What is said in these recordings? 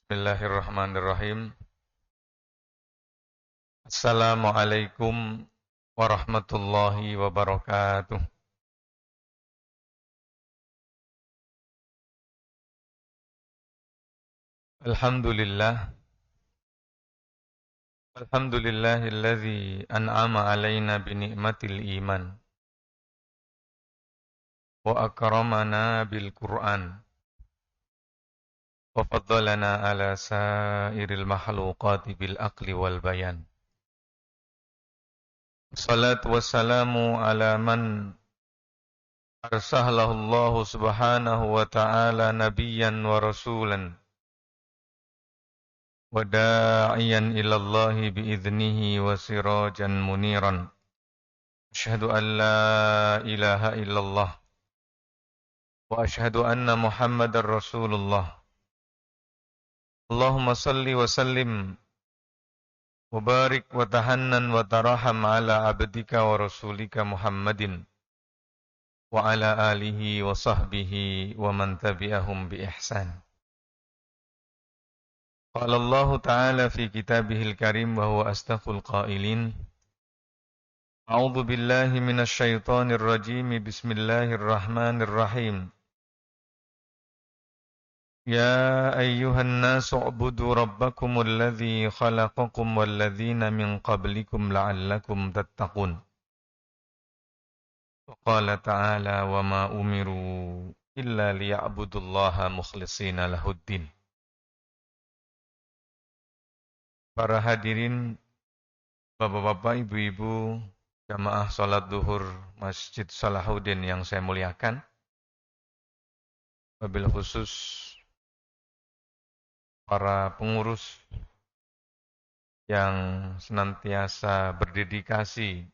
Bismillahirrahmanirrahim. Assalamualaikum warahmatullahi wabarakatuh. Alhamdulillah. Alhamdulillahilladzi an'ama alaina binikmatil iman. Wa akramana bil Qur'an. Wa faddalana ala sairil makhluqati bil aqli wal bayan. Salatu wassalamu ala man arsalahu Allah subhanahu wa ta'ala nabiyyan wa rasulan. وداعيا إلى الله بإذنه وسراجا منيرا أشهد أن لا إله إلا الله وأشهد أن محمد رسول الله اللهم صل وسلم وبارك وتحنن وترحم على عبدك ورسولك محمد وعلى آله وصحبه ومن تبعهم بإحسان. قال الله تعالى في كتابه الكريم وهو أصدق القائلين أعوذ بالله من الشيطان الرجيم بسم الله الرحمن الرحيم يا أيها الناس اعبدوا ربكم الذي خلقكم والذين من قبلكم لعلكم تتقون وقال تعالى وما أمروا إلا ليعبدوا الله مخلصين له الدين. Para hadirin, bapak-bapak, ibu-ibu, jamaah salat duhur Masjid Salahuddin yang saya muliakan, wabil khusus para pengurus yang senantiasa berdedikasi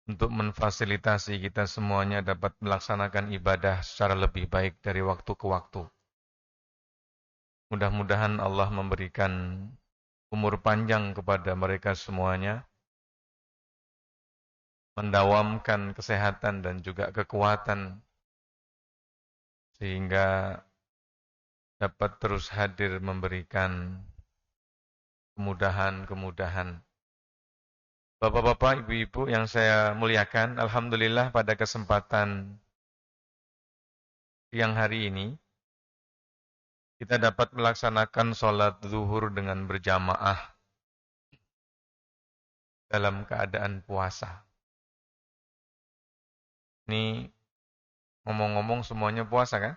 untuk memfasilitasi kita semuanya dapat melaksanakan ibadah secara lebih baik dari waktu ke waktu. Mudah-mudahan Allah memberikan umur panjang kepada mereka semuanya, mendawamkan kesehatan dan juga kekuatan, sehingga dapat terus hadir memberikan kemudahan-kemudahan. Bapak-bapak, ibu-ibu yang saya muliakan, alhamdulillah pada kesempatan siang hari ini, kita dapat melaksanakan sholat zuhur dengan berjamaah dalam keadaan puasa. Ini ngomong-ngomong semuanya puasa kan?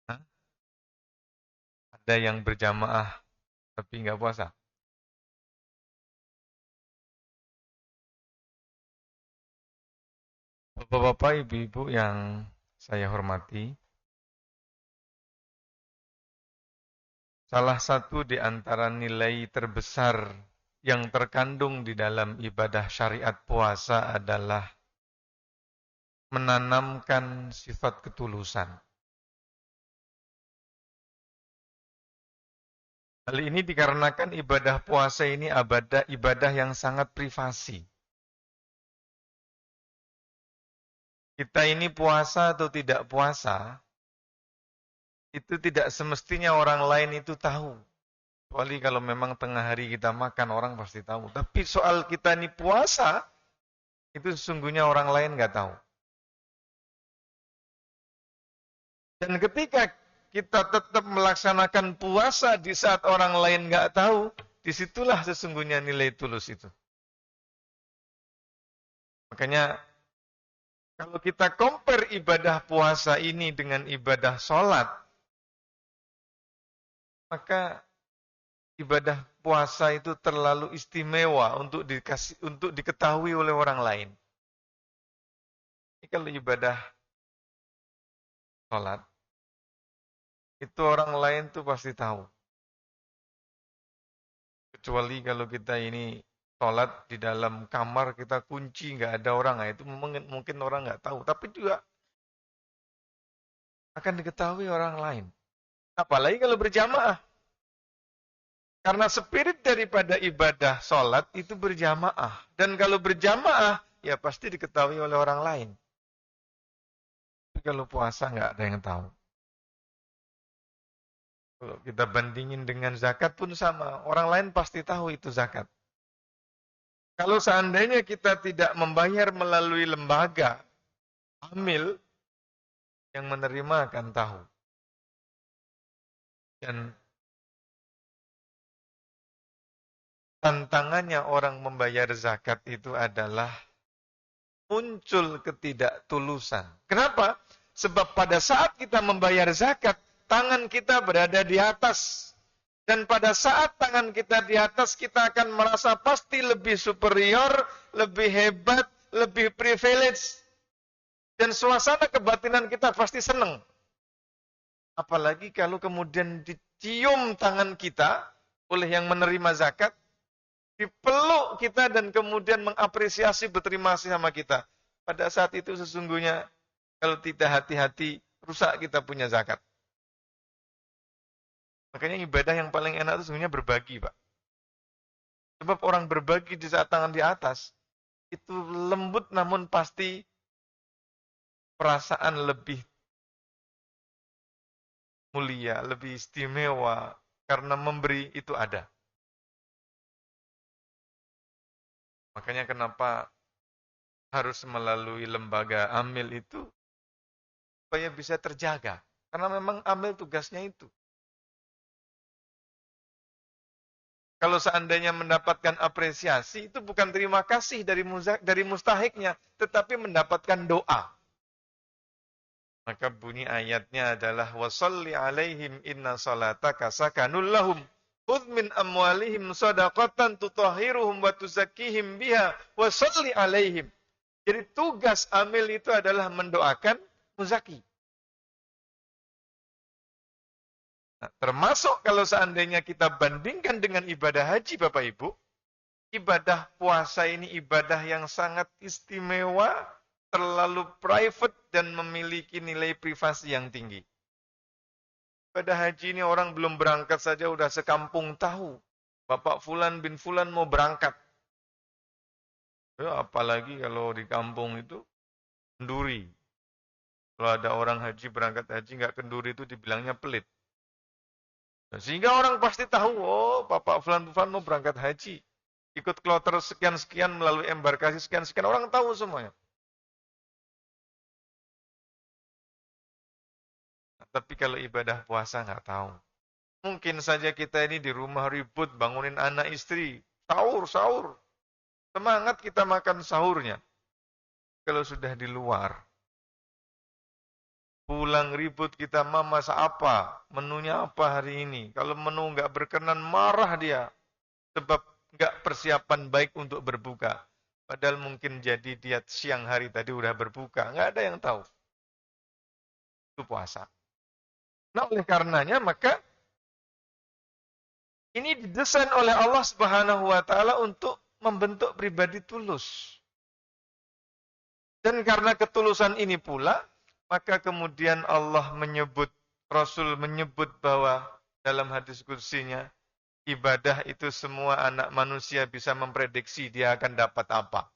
Hah? Ada yang berjamaah tapi nggak puasa? Bapak-bapak, ibu-ibu yang saya hormati, salah satu di antara nilai terbesar yang terkandung di dalam ibadah syariat puasa adalah menanamkan sifat ketulusan. Hal ini dikarenakan ibadah puasa ini ibadah yang sangat privasi. Kita ini puasa atau tidak puasa, itu tidak semestinya orang lain itu tahu. Kecuali kalau memang tengah hari kita makan, orang pasti tahu. Tapi soal kita ini puasa, itu sesungguhnya orang lain nggak tahu. Dan ketika kita tetap melaksanakan puasa di saat orang lain nggak tahu, disitulah sesungguhnya nilai tulus itu. Makanya kalau kita compare ibadah puasa ini dengan ibadah sholat, maka ibadah puasa itu terlalu istimewa untuk diketahui oleh orang lain. Ini kalau ibadah sholat, itu orang lain tuh pasti tahu. Kecuali kalau kita ini sholat di dalam kamar, kita kunci, nggak ada orang, itu mungkin orang nggak tahu. Tapi juga akan diketahui orang lain. Apalagi kalau berjamaah. Karena spirit daripada ibadah sholat itu berjamaah. Dan kalau berjamaah, ya pasti diketahui oleh orang lain. Tapi kalau puasa nggak ada yang tahu. Kalau kita bandingin dengan zakat pun sama. Orang lain pasti tahu itu zakat. Kalau seandainya kita tidak membayar melalui lembaga amil, yang menerima akan tahu. Dan tantangannya orang membayar zakat itu adalah muncul ketidaktulusan. Kenapa? Sebab pada saat kita membayar zakat, tangan kita berada di atas. Dan pada saat tangan kita di atas, kita akan merasa pasti lebih superior, lebih hebat, lebih privilege. Dan suasana kebatinan kita pasti senang. Apalagi kalau kemudian dicium tangan kita oleh yang menerima zakat, dipeluk kita dan kemudian mengapresiasi, berterima kasih sama kita. Pada saat itu sesungguhnya kalau tidak hati-hati, rusak kita punya zakat. Makanya ibadah yang paling enak itu sebenarnya berbagi, Pak. Sebab orang berbagi di saat tangan di atas, itu lembut namun pasti perasaan lebih mulia, lebih istimewa, karena memberi itu ada. Makanya kenapa harus melalui lembaga amil itu, supaya bisa terjaga. Karena memang amil tugasnya itu. Kalau seandainya mendapatkan apresiasi, itu bukan terima kasih dari mustahiknya, tetapi mendapatkan doa. Maka bunyi ayatnya adalah wasalli alaihim inna salataka sakanul lahum. Khudh min amwalihim shadaqatan tutahhiruhum wa tuzakkihim biha wasalli alaihim. Jadi tugas amil itu adalah mendoakan muzaki. Nah, termasuk kalau seandainya kita bandingkan dengan ibadah haji Bapak Ibu, ibadah puasa ini ibadah yang sangat istimewa, terlalu private dan memiliki nilai privasi yang tinggi. Ibadah haji ini orang belum berangkat saja udah sekampung tahu. Bapak Fulan bin Fulan mau berangkat. Ya, apalagi kalau di kampung itu kenduri. Kalau ada orang haji berangkat haji nggak kenduri itu dibilangnya pelit. Sehingga orang pasti tahu, oh Bapak Fulan mau berangkat haji. Ikut kloter sekian-sekian melalui embarkasi sekian-sekian. Orang tahu semuanya. Tapi kalau ibadah puasa nggak tahu. Mungkin saja kita ini di rumah ribut, bangunin anak istri. Sahur, sahur. Semangat kita makan sahurnya. Kalau sudah di luar, pulang ribut kita, mama masak apa? Menunya apa hari ini? Kalau menu nggak berkenan, marah dia. Sebab nggak persiapan baik untuk berbuka. Padahal mungkin jadi dia siang hari tadi udah berbuka. Nggak ada yang tahu. Itu puasa. Nah, oleh karenanya maka ini didesain oleh Allah Subhanahu wa taala untuk membentuk pribadi tulus. Dan karena ketulusan ini pula, maka kemudian Allah menyebut, Rasul menyebut bahwa dalam hadis qudsinya, ibadah itu semua anak manusia bisa memprediksi dia akan dapat apa.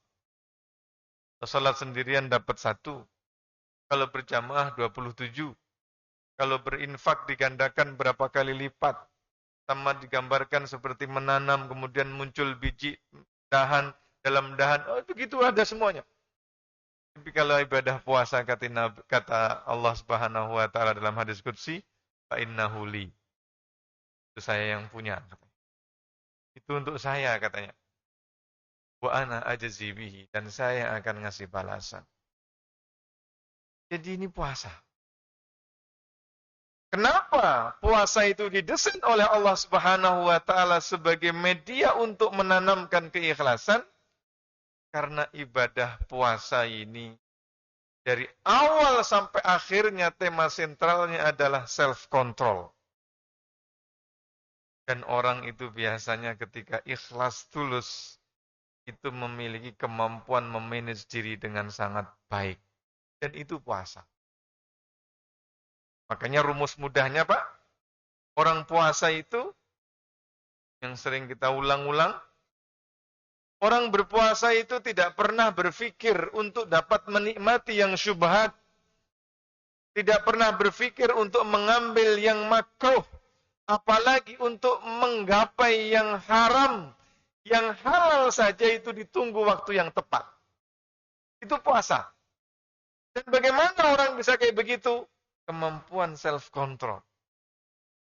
Salat sendirian dapat 1, kalau berjamaah 27, kalau berinfak digandakan berapa kali lipat, sama digambarkan seperti menanam kemudian muncul biji dahan dalam dahan, oh begitu ada semuanya. Tapi kalau ibadah puasa kata Allah Subhanahu wa taala dalam hadis qudsi, fa innahu li. Itu saya yang punya. Itu untuk saya katanya. Wa ana ajzi bihi, dan saya akan ngasih balasan. Jadi ini puasa. Kenapa puasa itu didesain oleh Allah Subhanahu wa taala sebagai media untuk menanamkan keikhlasan? Karena ibadah puasa ini dari awal sampai akhirnya tema sentralnya adalah self-control. Dan orang itu biasanya ketika ikhlas tulus, itu memiliki kemampuan memanage diri dengan sangat baik. Dan itu puasa. Makanya rumus mudahnya Pak, orang puasa itu, yang sering kita ulang-ulang, orang berpuasa itu tidak pernah berpikir untuk dapat menikmati yang syubhat. Tidak pernah berpikir untuk mengambil yang makruh. Apalagi untuk menggapai yang haram, yang halal saja itu ditunggu waktu yang tepat. Itu puasa. Dan bagaimana orang bisa kayak begitu? Kemampuan self-control.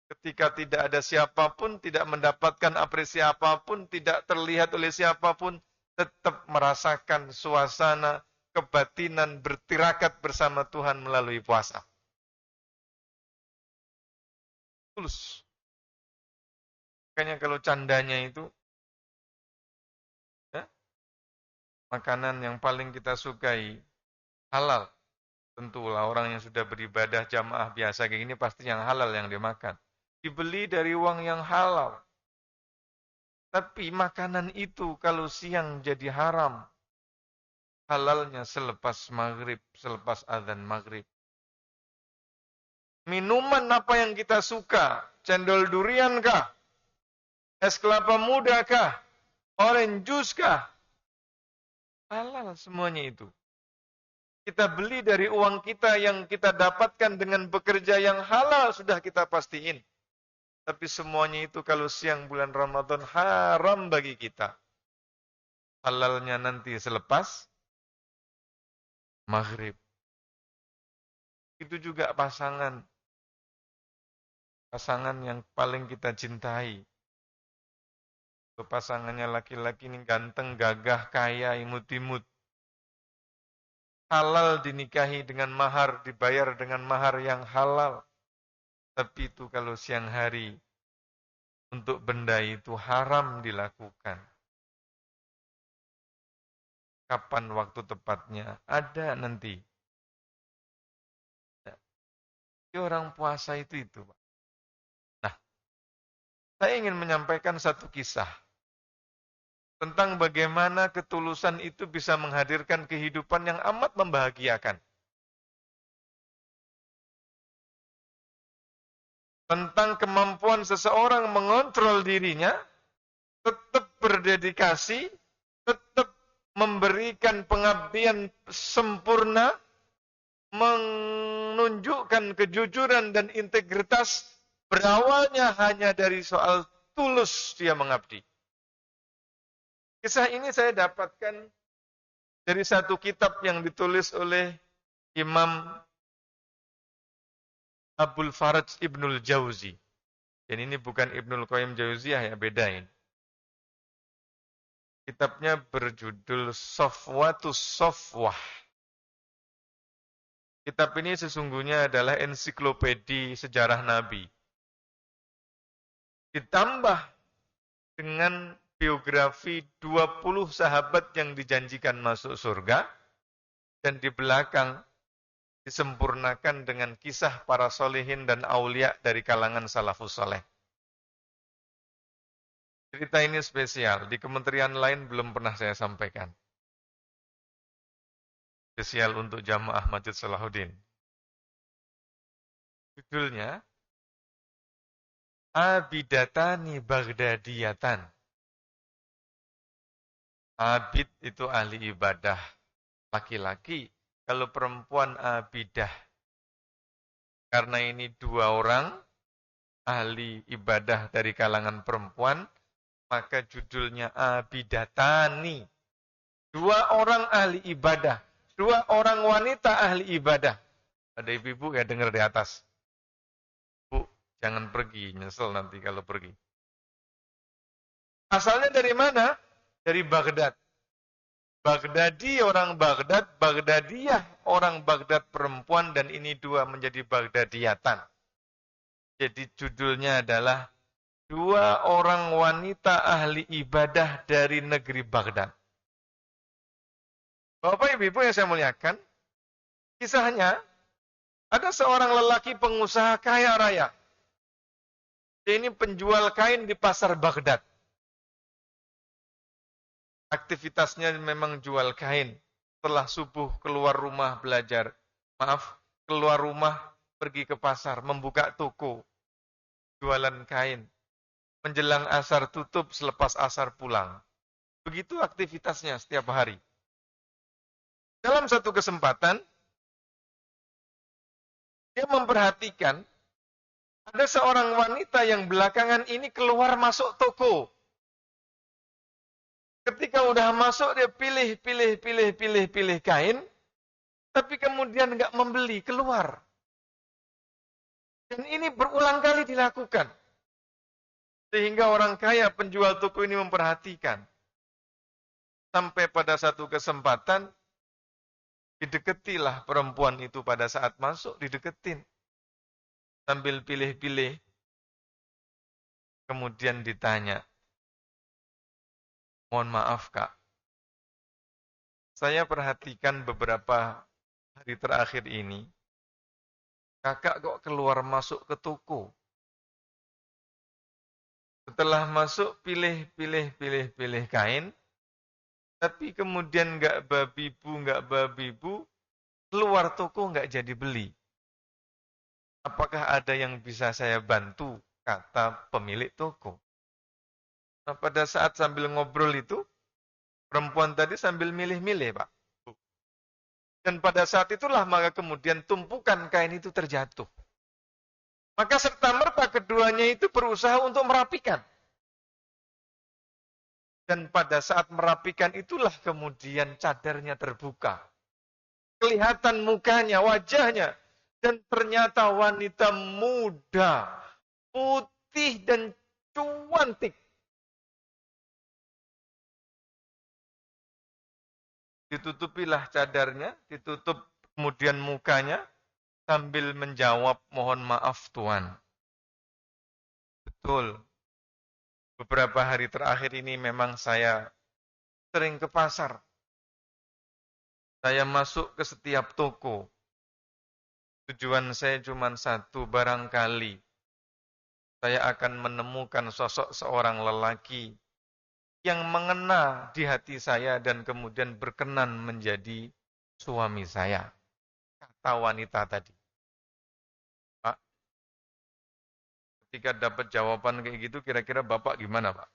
Ketika tidak ada siapapun, tidak mendapatkan apresiasi apapun, tidak terlihat oleh siapapun, tetap merasakan suasana kebatinan bertirakat bersama Tuhan melalui puasa. Tulus. Makanya kalau candanya itu, ya, makanan yang paling kita sukai, halal. Tentulah orang yang sudah beribadah jamaah biasa kayak gini pasti yang halal yang dimakan. Dibeli dari uang yang halal. Tapi makanan itu kalau siang jadi haram. Halalnya selepas maghrib, selepas azan maghrib. Minuman apa yang kita suka? Cendol durian kah? Es kelapa muda kah? Orange juice kah? Halal semuanya itu. Kita beli dari uang kita yang kita dapatkan dengan bekerja yang halal sudah kita pastiin. Tapi semuanya itu kalau siang bulan Ramadan haram bagi kita. Halalnya nanti selepas maghrib. Itu juga pasangan yang paling kita cintai. Pasangannya laki-laki ini ganteng, gagah, kaya, imut-imut. Halal dinikahi dengan mahar, dibayar dengan mahar yang halal. Tapi itu kalau siang hari, untuk benda itu haram dilakukan. Kapan waktu tepatnya? Ada nanti. Jadi orang puasa itu. Nah, saya ingin menyampaikan satu kisah. Tentang bagaimana ketulusan itu bisa menghadirkan kehidupan yang amat membahagiakan. Tentang kemampuan seseorang mengontrol dirinya, tetap berdedikasi, tetap memberikan pengabdian sempurna, menunjukkan kejujuran dan integritas, berawalnya hanya dari soal tulus dia mengabdi. Kisah ini saya dapatkan dari satu kitab yang ditulis oleh Imam Abdul Faraj Ibnul Jauzi. Dan ini bukan Ibnul Qayyim Jauziyah ya, bedain. Kitabnya berjudul Safwatus Safwah. Kitab ini sesungguhnya adalah ensiklopedi sejarah Nabi. Ditambah dengan biografi 20 sahabat yang dijanjikan masuk surga, dan di belakang disempurnakan dengan kisah para solehin dan aulia dari kalangan salafus soleh. Cerita ini spesial, di kementerian lain belum pernah saya sampaikan. Spesial untuk jamaah Masjid Salahuddin. Judulnya, Abidatani Baghdadiyatan. Abid itu ahli ibadah, laki-laki. Kalau perempuan abidah. Karena ini dua orang ahli ibadah dari kalangan perempuan, maka judulnya abidatani. Dua orang ahli ibadah. Dua orang wanita ahli ibadah. Ada ibu-ibu ya dengar di atas. Bu, jangan pergi, nyesel nanti kalau pergi. Asalnya dari mana? Dari Baghdad. Baghdadi orang Baghdad, Baghdadiyah orang Baghdad perempuan, dan ini dua menjadi Baghdadiyatan. Jadi judulnya adalah dua orang wanita ahli ibadah dari negeri Baghdad. Bapak Ibu yang saya muliakan, kisahnya ada seorang lelaki pengusaha kaya raya. Dia ini penjual kain di pasar Baghdad. Aktivitasnya memang jual kain. Setelah subuh keluar rumah belajar. Keluar rumah pergi ke pasar, membuka toko. Jualan kain. Menjelang asar tutup, selepas asar pulang. Begitu aktivitasnya setiap hari. Dalam satu kesempatan, dia memperhatikan Ada seorang wanita yang belakangan ini keluar masuk toko. Ketika udah masuk dia pilih kain, tapi kemudian nggak membeli, keluar. Dan ini berulang kali dilakukan. Sehingga orang kaya penjual toko ini memperhatikan. Sampai pada satu kesempatan, dideketilah perempuan itu pada saat masuk, dideketin. Sambil pilih-pilih. Kemudian ditanya, mohon maaf Kak, saya perhatikan beberapa hari terakhir ini, Kakak kok keluar masuk ke toko. Setelah masuk, pilih kain, tapi kemudian nggak babi bu, keluar toko nggak jadi beli. Apakah ada yang bisa saya bantu? Kata pemilik toko. Nah, pada saat sambil ngobrol itu, perempuan tadi sambil milih-milih, Pak. Dan pada saat itulah maka kemudian tumpukan kain itu terjatuh. Maka serta-merta keduanya itu berusaha untuk merapikan. Dan pada saat merapikan itulah kemudian cadarnya terbuka. Kelihatan mukanya, wajahnya. Dan ternyata wanita muda, putih dan cantik. Ditutupilah cadarnya, ditutup kemudian mukanya, sambil menjawab, mohon maaf Tuan. Betul, beberapa hari terakhir ini memang saya sering ke pasar. Saya masuk ke setiap toko. Tujuan saya cuma satu, barangkali saya akan menemukan sosok seorang lelaki yang mengena di hati saya dan kemudian berkenan menjadi suami saya. Kata wanita tadi. Pak, ketika dapat jawaban kayak gitu, kira-kira Bapak gimana, Pak?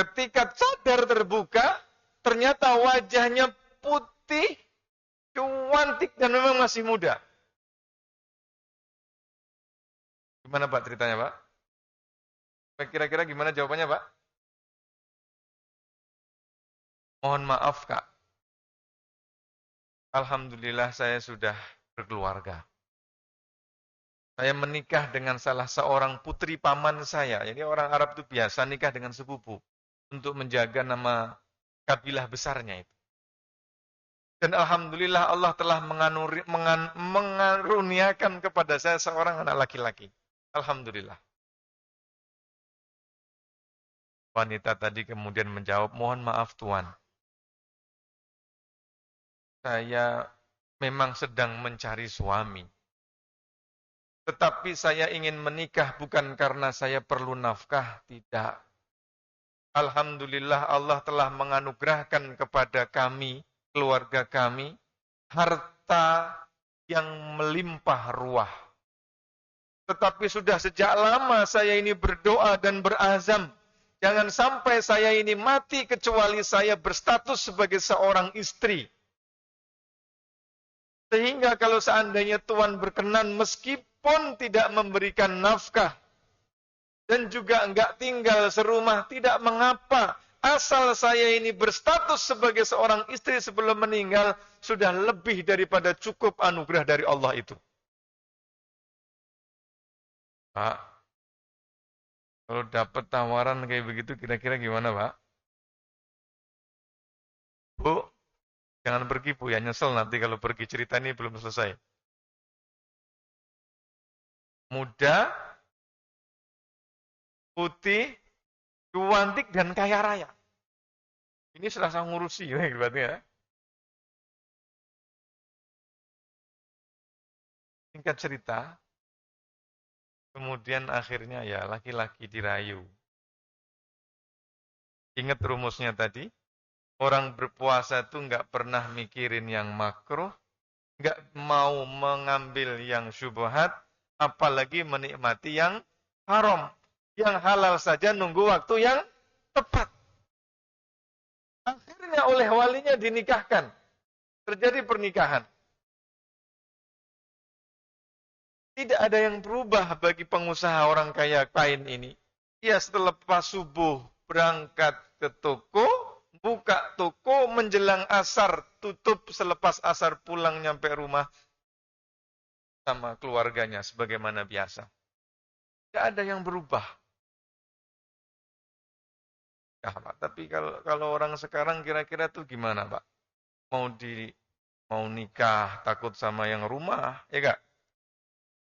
Ketika cadar terbuka, ternyata wajahnya putih, cantik, dan memang masih muda. Gimana Pak ceritanya, Pak? Kira-kira gimana jawabannya, Pak? Mohon maaf, Kak. Alhamdulillah saya sudah berkeluarga. Saya menikah dengan salah seorang putri paman saya. Jadi orang Arab itu biasa nikah dengan sepupu untuk menjaga nama kabilah besarnya itu. Dan alhamdulillah Allah telah mengaruniakan kepada saya seorang anak laki-laki. Alhamdulillah. Wanita tadi kemudian menjawab, mohon maaf Tuan. Saya memang sedang mencari suami. Tetapi saya ingin menikah bukan karena saya perlu nafkah, tidak. Alhamdulillah Allah telah menganugerahkan kepada kami, keluarga kami, harta yang melimpah ruah. Tetapi sudah sejak lama saya ini berdoa dan berazam, jangan sampai saya ini mati kecuali saya berstatus sebagai seorang istri. Sehingga kalau seandainya Tuhan berkenan meskipun tidak memberikan nafkah, dan juga enggak tinggal serumah, tidak mengapa. Asal saya ini berstatus sebagai seorang istri sebelum meninggal, sudah lebih daripada cukup anugerah dari Allah itu. Pak, kalau dapat tawaran kayak begitu, kira-kira gimana Pak? Bu, jangan pergi Bu, ya nyesel nanti kalau pergi, cerita ini belum selesai. Muda, putih, cantik, dan kaya raya. Ini sudah saya ngurusi, ya, berarti ya. Singkat cerita, kemudian akhirnya ya laki-laki dirayu. Ingat rumusnya tadi, orang berpuasa itu nggak pernah mikirin yang makruh, nggak mau mengambil yang syubhat, apalagi menikmati yang haram. Yang halal saja nunggu waktu yang tepat. Akhirnya oleh walinya dinikahkan. Terjadi pernikahan. Tidak ada yang berubah bagi pengusaha orang kaya kain ini. Ia setelah subuh berangkat ke toko, buka toko menjelang asar, tutup selepas asar pulang nyampe rumah sama keluarganya sebagaimana biasa. Tidak ada yang berubah. Ya, Pak. Tapi kalau orang sekarang kira-kira tuh gimana, Pak? Mau nikah takut sama yang rumah, ya enggak?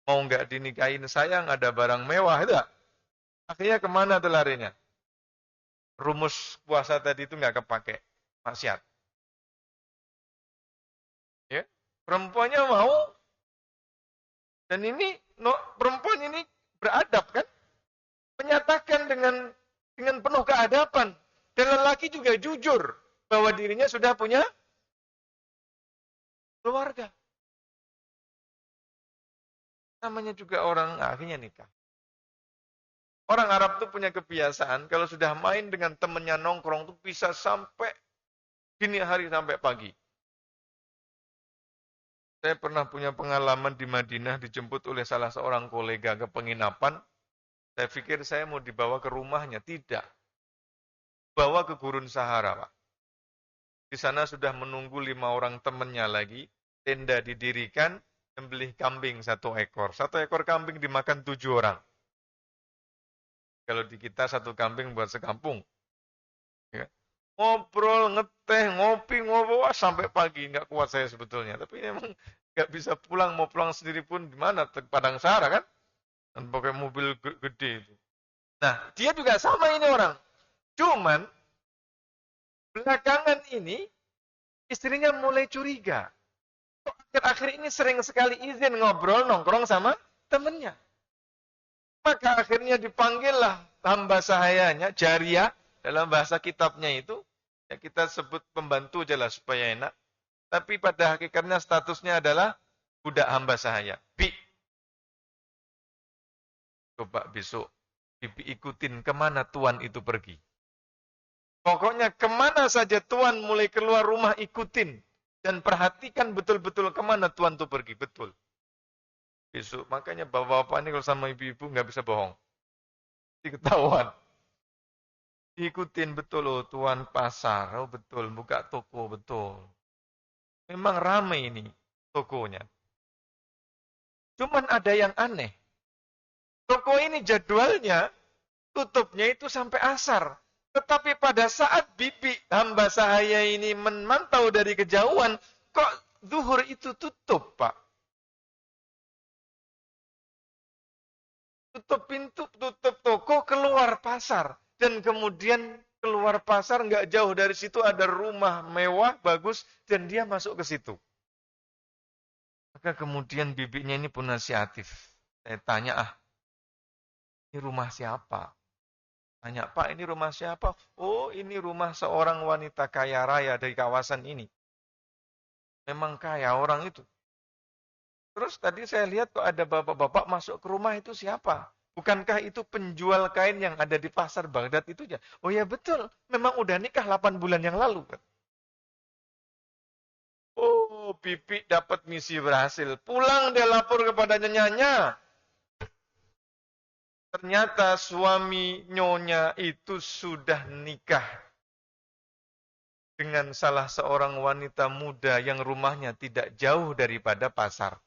Mau nggak dinikahin sayang ada barang mewah, itu enggak? Akhirnya kemana tuh larinya? Rumus puasa tadi itu nggak kepake. Maksiat. Ya. Perempuannya mau, dan ini perempuan ini beradab kan? Menyatakan dengan penuh keadaban. Dan lelaki juga jujur bahwa dirinya sudah punya keluarga. Namanya juga orang akhirnya nikah. Orang Arab tuh punya kebiasaan kalau sudah main dengan temennya nongkrong tuh bisa sampai dini hari sampai pagi. Saya pernah punya pengalaman di Madinah dijemput oleh salah seorang kolega ke penginapan. Saya pikir saya mau dibawa ke rumahnya, tidak. Bawa ke Gurun Sahara, Pak. Di sana sudah menunggu 5 orang temannya lagi. Tenda didirikan, membeli kambing 1 ekor. 1 ekor kambing dimakan 7 orang. Kalau di kita 1 kambing buat sekampung. Ya. Ngobrol, ngeteh, ngopi, ngobrol sampai pagi. Nggak kuat saya sebetulnya. Tapi memang nggak bisa pulang. Mau pulang sendiri pun di mana? Padang Sahara kan? Dan pakai mobil gede itu. Nah, dia juga sama ini orang. Cuman, belakangan ini, istrinya mulai curiga. Akhir-akhir ini sering sekali izin ngobrol, nongkrong sama temennya. Maka akhirnya dipanggillah hamba sahayanya, jariyah, dalam bahasa kitabnya itu, ya kita sebut pembantu aja lah supaya enak. Tapi pada hakikatnya statusnya adalah budak hamba sahaya. Bi, coba besok, Bibi ikutin kemana tuan itu pergi. Pokoknya kemana saja tuan mulai keluar rumah ikutin. Dan perhatikan betul-betul kemana tuan itu pergi. Betul. Besok, makanya bapak-bapak ini kalau sama ibu-ibu nggak bisa bohong. Diketahuan. Ikutin betul loh, tuan pasar. Oh betul, buka toko, betul. Memang ramai ini tokonya. Cuman ada yang aneh. Toko ini jadwalnya, tutupnya itu sampai asar. Tetapi pada saat bibi hamba sahaya ini memantau dari kejauhan, kok zuhur itu tutup, Pak? Tutup pintu, tutup toko, keluar pasar. Dan kemudian keluar pasar, nggak jauh dari situ ada rumah mewah, bagus, dan dia masuk ke situ. Maka kemudian bibinya ini pun nasihatif. Saya tanya, ini rumah siapa? Tanya, Pak, ini rumah siapa? Oh, ini rumah seorang wanita kaya raya dari kawasan ini. Memang kaya orang itu. Terus tadi saya lihat kok ada bapak-bapak masuk ke rumah itu siapa? Bukankah itu penjual kain yang ada di pasar Baghdad itu ya? Oh ya betul, memang udah nikah 8 bulan yang lalu. Oh, Pipi dapat misi berhasil. Pulang dia lapor kepada nyanyanya. Ternyata suami nyonya itu sudah nikah dengan salah seorang wanita muda yang rumahnya tidak jauh daripada pasar.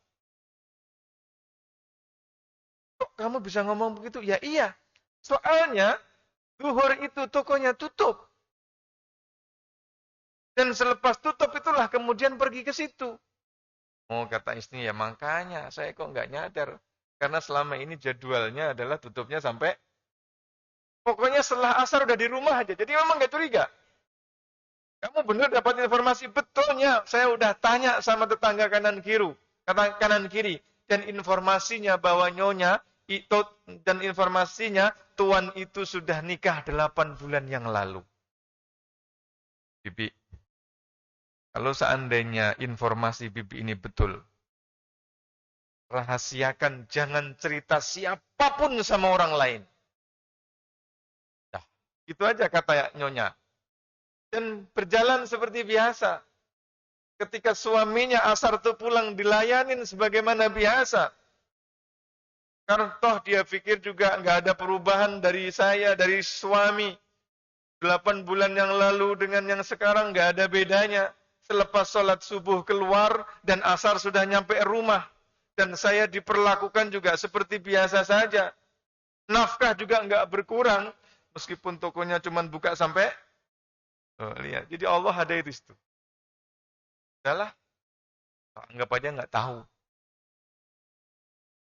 Kok kamu bisa ngomong begitu? Ya iya, soalnya zuhur itu tokonya tutup. Dan selepas tutup itulah kemudian pergi ke situ. Oh kata istri ya makanya saya kok nggak nyadar. Karena selama ini jadwalnya adalah tutupnya sampai pokoknya setelah asar udah di rumah aja. Jadi memang nggak curiga. Kamu benar dapat informasi betulnya. Saya udah tanya sama tetangga kanan kiri dan informasinya bahwa nyonya itu dan informasinya tuan itu sudah nikah 8 bulan yang lalu. Bibi, kalau seandainya informasi Bibi ini betul, rahasiakan, jangan cerita siapapun sama orang lain. Nah, itu aja kata nyonya. Dan berjalan seperti biasa. Ketika suaminya asar itu pulang dilayanin sebagaimana biasa. Karena toh dia pikir juga nggak ada perubahan dari saya, dari suami. 8 bulan yang lalu dengan yang sekarang nggak ada bedanya. Selepas sholat subuh keluar dan asar sudah nyampe rumah. Dan saya diperlakukan juga seperti biasa saja. Nafkah juga nggak berkurang. Meskipun tokonya cuma buka sampai. Oh, lihat. Jadi Allah ada itu. Udahlah. Anggap aja nggak tahu.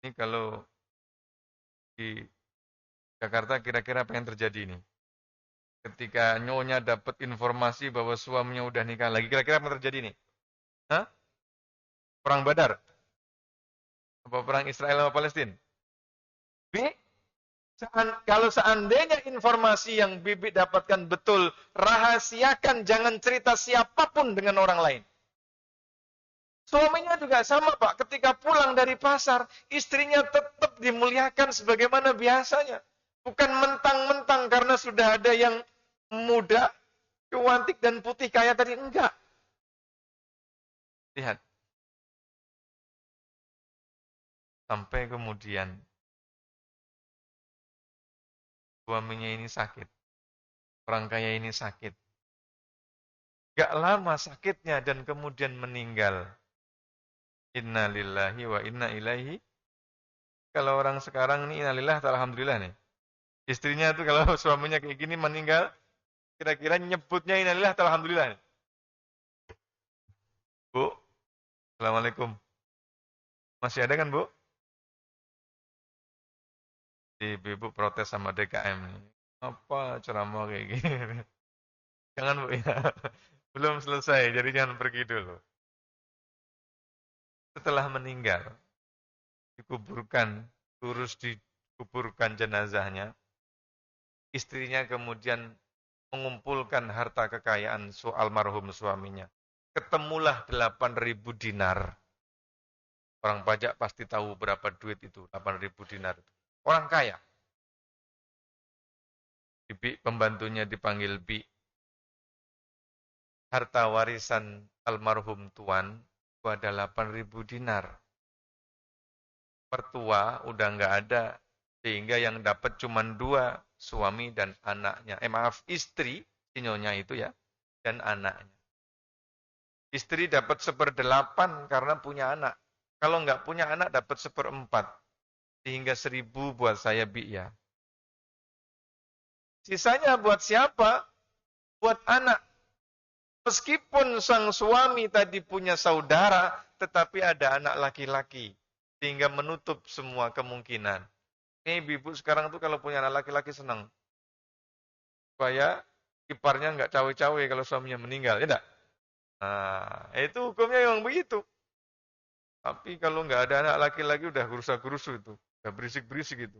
Ini kalau di Jakarta kira-kira apa yang terjadi ini? Ketika nyonya dapat informasi bahwa suaminya udah nikah lagi, kira-kira apa yang terjadi nih? Hah? Perang Badar? Apa perang Israel sama Palestina? B, kalau seandainya informasi yang Bibi dapatkan betul, rahasiakan, jangan cerita siapapun dengan orang lain. Suaminya juga sama, Pak. Ketika pulang dari pasar, istrinya tetap dimuliakan sebagaimana biasanya. Bukan mentang-mentang karena sudah ada yang muda, cantik dan putih kayak tadi. Enggak. Lihat. Sampai kemudian suaminya ini sakit. Orang kaya ini sakit. Gak lama sakitnya dan kemudian meninggal. Inna lillahi wa inna ilaihi. Kalau orang sekarang ini innalillah, alhamdulillah nih. Istrinya tuh kalau suaminya kayak gini meninggal, kira-kira nyebutnya innalillah, alhamdulillah nih. Bu, assalamualaikum. Masih ada kan Bu? Ibu protes sama DKM nih. Apa ceramah kayak gini? Jangan Bu ya. Belum selesai, jadi jangan pergi dulu. Setelah meninggal, dikuburkan, terus dikuburkan jenazahnya, istrinya kemudian mengumpulkan harta kekayaan almarhum suaminya. Ketemulah 8.000 dinar. Orang pajak pasti tahu berapa duit itu, 8.000 dinar. Orang kaya. Bibi pembantunya dipanggil Bi. Harta warisan almarhum tuan itu ada 8.000 dinar. Mertua udah nggak ada, sehingga yang dapat cuma 2, suami dan anaknya. Maaf, istri, sinyonya itu ya, dan anaknya. Istri dapat 1/8 karena punya anak. Kalau nggak punya anak dapat 1/4. Sehingga 1.000 buat saya Bi ya. Sisanya buat siapa? Buat anak. Meskipun sang suami tadi punya saudara, tetapi ada anak laki-laki. Sehingga menutup semua kemungkinan. Ini ibu sekarang tuh kalau punya anak laki-laki senang. Supaya iparnya nggak cawe-cawe kalau suaminya meninggal, ya enggak? Nah, itu hukumnya memang begitu. Tapi kalau nggak ada anak laki-laki udah gerusa-gerusu itu. Udah berisik-berisik itu.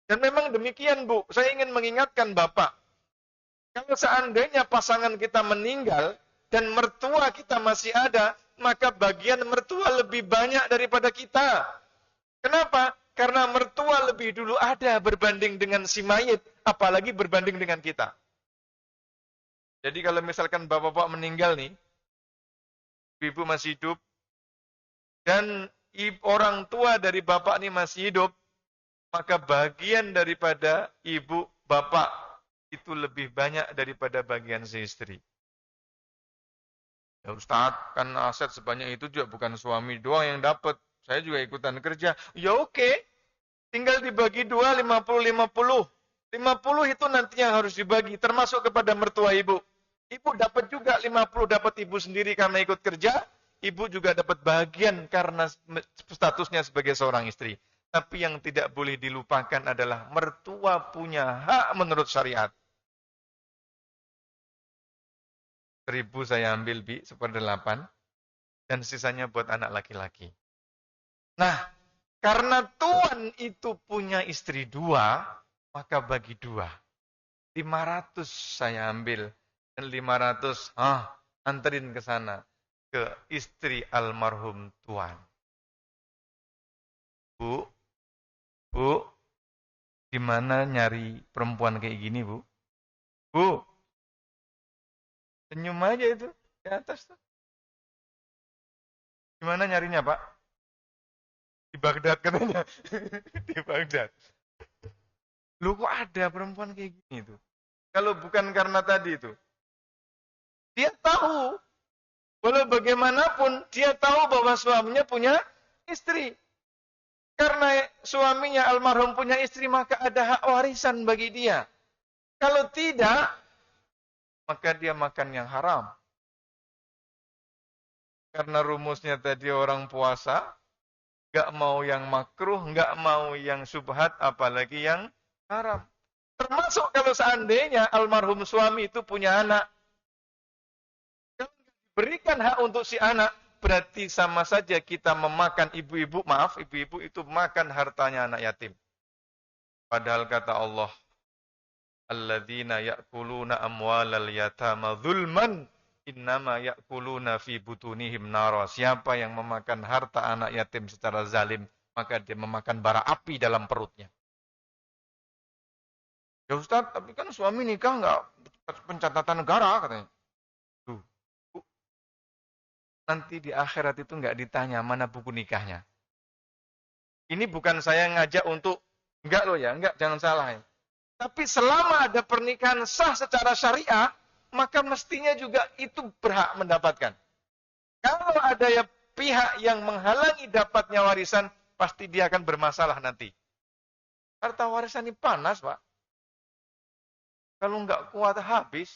Dan memang demikian Bu, saya ingin mengingatkan Bapak. Kalau seandainya pasangan kita meninggal dan mertua kita masih ada, maka bagian mertua lebih banyak daripada kita. Kenapa? Karena mertua lebih dulu ada berbanding dengan si mayit, apalagi berbanding dengan kita. Jadi kalau misalkan bapak-bapak meninggal nih, ibu masih hidup, dan orang tua dari bapak ini masih hidup, maka bagian daripada ibu bapak itu lebih banyak daripada bagian si istri. Ya Ustaz, kan aset sebanyak itu juga bukan suami doang yang dapat. Saya juga ikutan kerja. Ya oke, tinggal dibagi 2, 50-50. 50 itu nantinya harus dibagi, termasuk kepada mertua ibu. Ibu dapat juga 50, dapat ibu sendiri karena ikut kerja. Ibu juga dapat bagian karena statusnya sebagai seorang istri. Tapi yang tidak boleh dilupakan adalah mertua punya hak menurut syariat. 1.000 saya ambil Bi, 1/8. Dan sisanya buat anak laki-laki. Nah, karena tuan itu punya istri 2, maka bagi 2. 500 saya ambil. Dan 500, anterin ke sana. Ke istri almarhum tuan. Bu, gimana nyari perempuan kayak gini, Bu? Bu, senyum aja itu di atas tuh. Gimana nyarinya, Pak? Baghdad katanya. Di Baghdad. Loh kok ada perempuan kayak gini tuh? Kalau bukan karena tadi itu. Dia tahu. Walau bagaimanapun, dia tahu bahwa suaminya punya istri. Karena suaminya almarhum punya istri, maka ada hak warisan bagi dia. Kalau tidak, maka dia makan yang haram. Karena rumusnya tadi orang puasa, nggak mau yang makruh, nggak mau yang subhat, apalagi yang haram. Termasuk kalau seandainya almarhum suami itu punya anak. Kalau berikan hak untuk si anak, berarti sama saja kita memakan ibu-ibu, maaf, ibu-ibu itu makan hartanya anak yatim. Padahal kata Allah, alladzina ya'kuluna amwalal yatama zulman innama ya'kuluna fi butunihim nara. Siapa yang memakan harta anak yatim secara zalim, maka dia memakan bara api dalam perutnya. Ya Ustaz, tapi kan suami nikah enggak pencatatan negara katanya. Tuh. Nanti di akhirat itu enggak ditanya mana buku nikahnya. Ini bukan saya ngajak untuk enggak loh ya, enggak, jangan salah ya. Tapi selama ada pernikahan sah secara syariah, maka mestinya juga itu berhak mendapatkan. Kalau ada ya pihak yang menghalangi dapatnya warisan, pasti dia akan bermasalah nanti. Harta warisan ini panas, Pak. Kalau nggak kuat habis.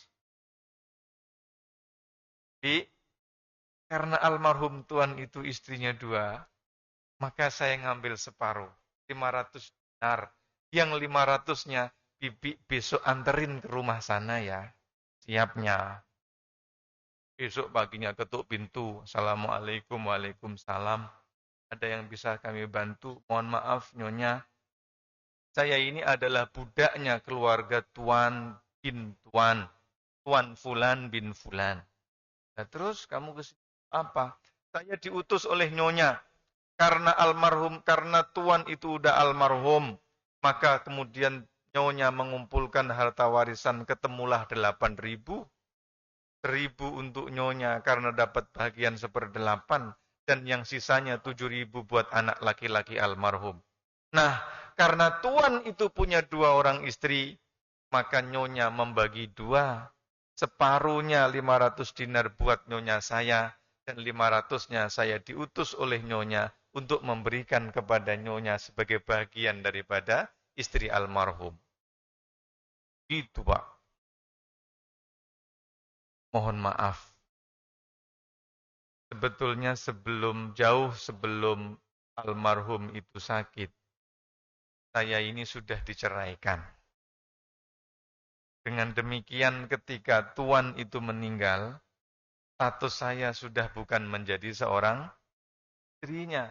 Karena almarhum tuan itu istrinya 2, maka saya ngambil separuh, 500 dinar. Yang 500-nya bibi besok anterin ke rumah sana ya. Siapnya. Besok paginya ketuk pintu. Assalamualaikum, waalaikumsalam. Ada yang bisa kami bantu? Mohon maaf, Nyonya. Saya ini adalah budaknya keluarga Tuan bin Tuan. Tuan Fulan bin Fulan. Nah, terus kamu ke sini apa? Saya diutus oleh Nyonya. Karena almarhum, karena Tuan itu udah almarhum. Maka kemudian Nyonya mengumpulkan harta warisan, ketemulah 8.000. 1.000 untuk Nyonya karena dapat bagian 1/8. Dan yang sisanya 7.000 buat anak laki-laki almarhum. Nah, karena Tuan itu punya 2 orang istri, maka Nyonya membagi 2. Separuhnya 500 dinar buat Nyonya saya, dan 500-nya saya diutus oleh Nyonya untuk memberikan kepada Nyonya sebagai bagian daripada istri almarhum. Itu, Pak. Mohon maaf. Sebetulnya jauh sebelum almarhum itu sakit, saya ini sudah diceraikan. Dengan demikian ketika Tuan itu meninggal, status saya sudah bukan menjadi seorang istrinya.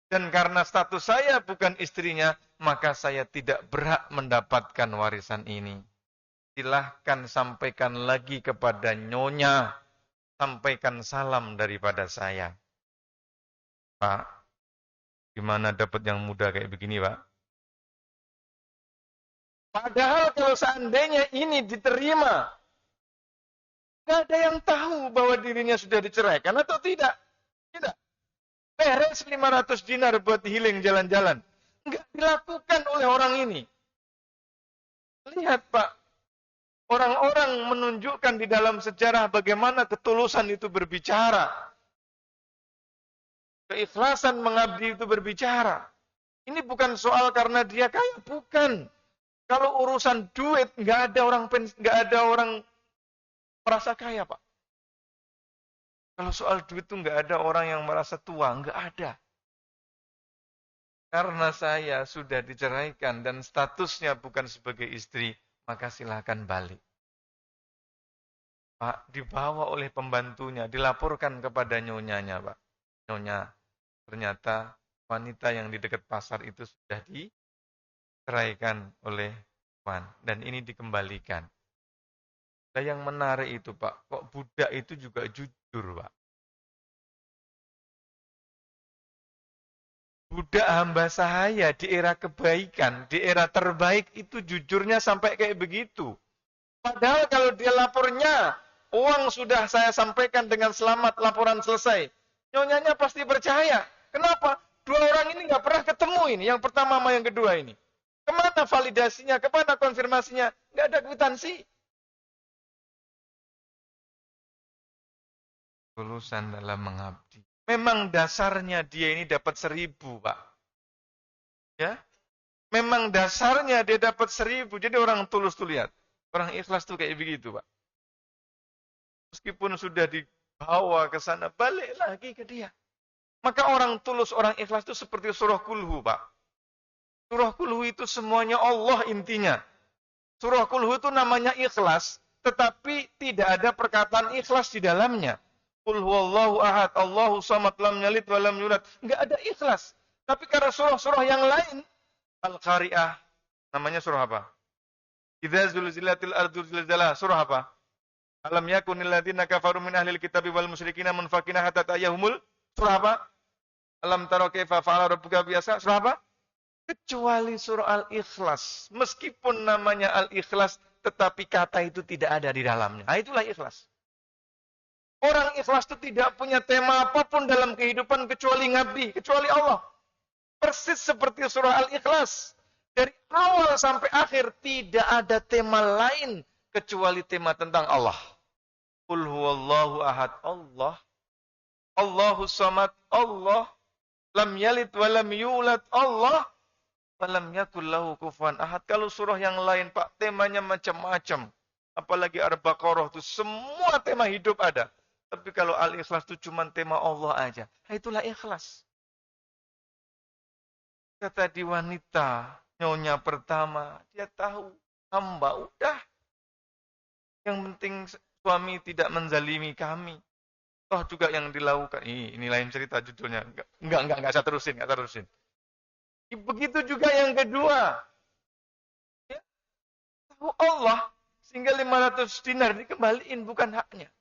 Dan karena status saya bukan istrinya, maka saya tidak berhak mendapatkan warisan ini. Silahkan sampaikan lagi kepada Nyonya, sampaikan salam daripada saya. Pak, gimana dapat yang muda kayak begini, Pak? Padahal kalau seandainya ini diterima, nggak ada yang tahu bahwa dirinya sudah diceraikan atau tidak. Tidak. Beres 500 dinar buat healing jalan-jalan. Nggak dilakukan oleh orang ini. Lihat, Pak. Orang-orang menunjukkan di dalam sejarah bagaimana ketulusan itu berbicara. Keikhlasan mengabdi itu berbicara. Ini bukan soal karena dia kaya, bukan. Kalau urusan duit, nggak ada orang merasa kaya, Pak. Kalau soal duit itu nggak ada orang yang merasa tua, nggak ada. Karena saya sudah diceraikan dan statusnya bukan sebagai istri, maka silakan balik. Pak, dibawa oleh pembantunya, dilaporkan kepada nyonyanya, Pak. Nyonya, ternyata wanita yang di dekat pasar itu sudah diceraikan oleh Tuan, dan ini dikembalikan. Nah, yang menarik itu, Pak, kok budak itu juga jujur, Pak. Budak hamba sahaya di era kebaikan, di era terbaik itu jujurnya sampai kayak begitu. Padahal kalau dia lapornya, uang sudah saya sampaikan dengan selamat, laporan selesai. Nyonyanya pasti percaya. Kenapa? Dua orang ini nggak pernah ketemu ini, yang pertama sama yang kedua ini. Kemana validasinya, kemana konfirmasinya? Nggak ada kwitansi. Tulusan dalam mengabdi. Memang dasarnya dia ini dapat 1.000, Pak. Ya, memang dasarnya dia dapat 1.000. Jadi orang tulus tuh lihat. Orang ikhlas tuh kayak begitu, Pak. Meskipun sudah dibawa ke sana, balik lagi ke dia. Maka orang tulus, orang ikhlas itu seperti surah Kulhu, Pak. Surah Kulhu itu semuanya Allah intinya. Surah Kulhu itu namanya ikhlas, tetapi tidak ada perkataan ikhlas di dalamnya. Qul huwallahu ahad, Allahu samad, lam yalid wa lam yulad. Enggak ada ikhlas. Tapi karena surah-surah yang lain, Al-Qari'ah, namanya surah apa? Idza zulzilatil ardu zilzalaha, surah apa? Alam yakunil ladzina kafaru min ahlil kitabi wal musyrikina munfakina hatta ta'yahumul, surah apa? Alam tara kaifa fa'ala rabbuka biasa, surah apa? Kecuali surah Al-Ikhlas. Meskipun namanya Al-Ikhlas, tetapi kata itu tidak ada di dalamnya. Nah, itulah ikhlas. Orang ikhlas itu tidak punya tema apapun dalam kehidupan kecuali ngabdi, kecuali Allah. Persis seperti surah Al-Ikhlas. Dari awal sampai akhir tidak ada tema lain kecuali tema tentang Allah. Qul huwallahu ahad, Allah. Allahu samad, Allah. Lam yalid wa lam yulad, Allah. Walam yakul lahu kufuwan ahad. Kalau surah yang lain, Pak, temanya macam-macam. Apalagi Al-Baqarah itu semua tema hidup ada. Tapi kalau Al-Ikhlas itu cuma tema Allah aja. Nah, itulah ikhlas. Kata di wanita, nyonya pertama, dia tahu hamba udah. Yang penting suami tidak menzalimi kami. Toh juga yang dilakukan. Ini lain cerita judulnya. Enggak saya terusin. Begitu juga yang kedua. Ya, tahu Allah, sehingga 500 dinar dikembaliin, bukan haknya.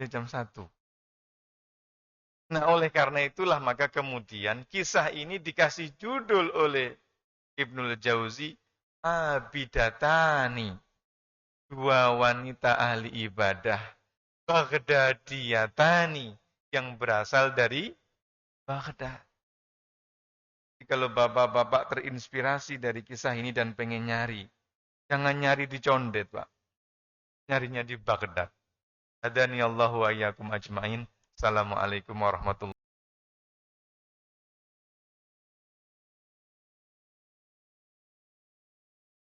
Di jam 1. Nah, oleh karena itulah maka kemudian kisah ini dikasih judul oleh Ibnul Jauzi, Abidatani. Dua wanita ahli ibadah. Baghdadiyatani. Yang berasal dari Baghdad. Kalau bapak-bapak terinspirasi dari kisah ini dan pengen nyari, jangan nyari di Condet, Pak. Nyarinya di Baghdad. Hadani Allahu wa iyyakum ajmain. Assalamualaikum warahmatullahi wabarakatuh.